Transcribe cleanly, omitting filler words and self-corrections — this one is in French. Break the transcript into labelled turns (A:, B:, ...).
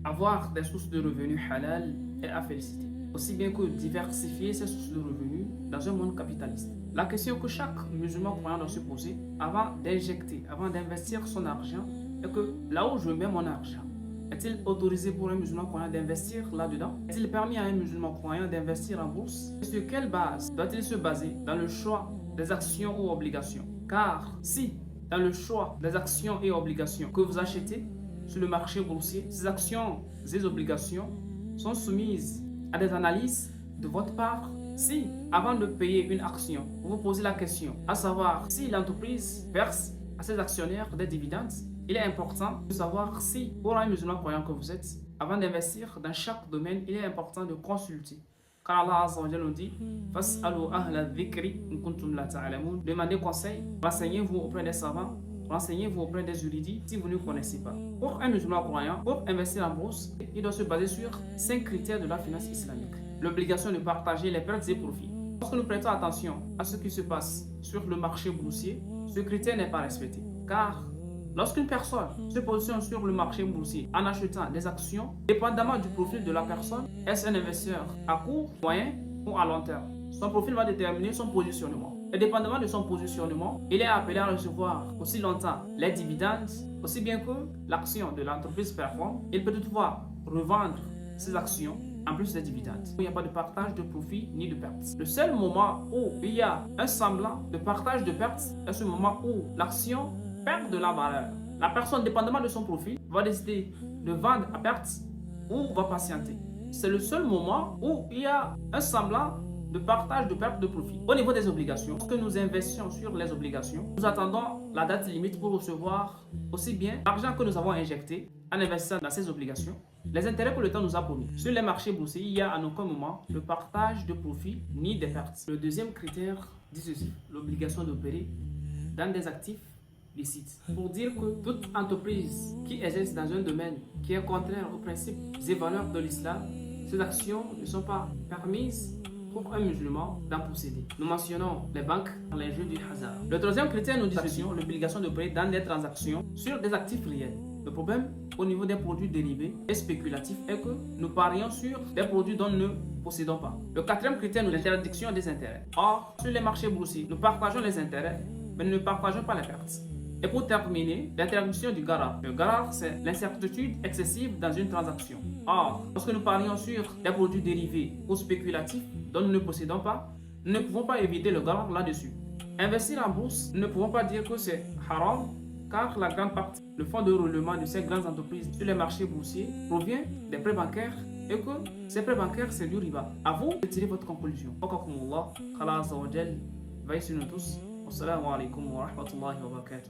A: Avoir des sources de revenus halal est à féliciter, aussi bien que diversifier ses sources de revenus dans un monde capitaliste. La question que chaque musulman croyant doit se poser avant d'injecter, avant d'investir son argent, est que là où je mets mon argent, est-il autorisé pour un musulman croyant d'investir là-dedans? Est-il permis à un musulman croyant d'investir en bourse? Et sur quelle base doit-il se baser dans le choix des actions ou obligations? Car si, dans le choix des actions et obligations que vous achetez sur le marché boursier, ces actions et obligations sont soumises à des analyses de votre part. Si, avant de payer une action, vous vous posez la question, à savoir si l'entreprise verse à ses actionnaires des dividendes, il est important de savoir si, pour un musulman croyant que vous êtes, avant d'investir dans chaque domaine, il est important de consulter. Car Allah Azza wa Jalla nous dit Fas'alu ahla dhikri in kuntum la ta'lamun. Demandez conseil, renseignez-vous auprès des savants, renseignez-vous auprès des érudits si vous ne connaissez pas. Pour un musulman croyant, pour investir en bourse, il doit se baser sur 5 critères de la finance islamique. L'obligation de partager les pertes et profits. Lorsque nous prêtons attention à ce qui se passe sur le marché boursier, ce critère n'est pas respecté. Car lorsqu'une personne se positionne sur le marché boursier en achetant des actions, dépendamment du profil de la personne, est-ce un investisseur à court, moyen ou à long terme? Son profil va déterminer son positionnement. Et dépendamment de son positionnement, il est appelé à recevoir aussi longtemps les dividendes, aussi bien que l'action de l'entreprise performe. Il peut toutefois revendre ses actions en plus des dividendes. Il n'y a pas de partage de profit ni de pertes. Le seul moment où il y a un semblant de partage de pertes est ce moment où l'action perd de la valeur. La personne, dépendamment de son profil, va décider de vendre à perte ou va patienter. C'est le seul moment où il y a un semblant de partage de perte de profit. Au niveau des obligations, lorsque nous investissions sur les obligations, nous attendons la date limite pour recevoir aussi bien l'argent que nous avons injecté en investissant dans ces obligations, les intérêts que le temps nous a promis. Sur les marchés boursiers, il n'y a en aucun moment de partage de profit ni de pertes. Le deuxième critère dit ceci, l'obligation d'opérer dans des actifs licite. Pour dire que toute entreprise qui exerce dans un domaine qui est contraire aux principes et valeurs de l'islam, ces actions ne sont pas permises pour un musulman d'en posséder. Nous mentionnons les banques dans les jeux du hasard. Le troisième critère nous dit l'obligation d'opérer dans des transactions sur des actifs réels. Le problème au niveau des produits dérivés et spéculatifs est que nous parions sur des produits dont nous ne possédons pas. Le quatrième critère nous dit l'interdiction des intérêts. Or, sur les marchés boursiers, nous partageons les intérêts, mais nous ne partageons pas les pertes. Et pour terminer, l'interdiction du garar. Le garar, c'est l'incertitude excessive dans une transaction. Or, lorsque nous parions sur des produits dérivés ou spéculatifs dont nous ne possédons pas, nous ne pouvons pas éviter le garar là-dessus. Investir en bourse, nous ne pouvons pas dire que c'est haram, car la grande partie, le fonds de roulement de ces grandes entreprises sur les marchés boursiers provient des prêts bancaires et que ces prêts bancaires, c'est du riba. À vous de tirer votre conclusion. Waqakumullah, Allah Azza wa Jal, veille sur nous tous. Wassalamu alaikum wa rahmatullahi wa barakatuh.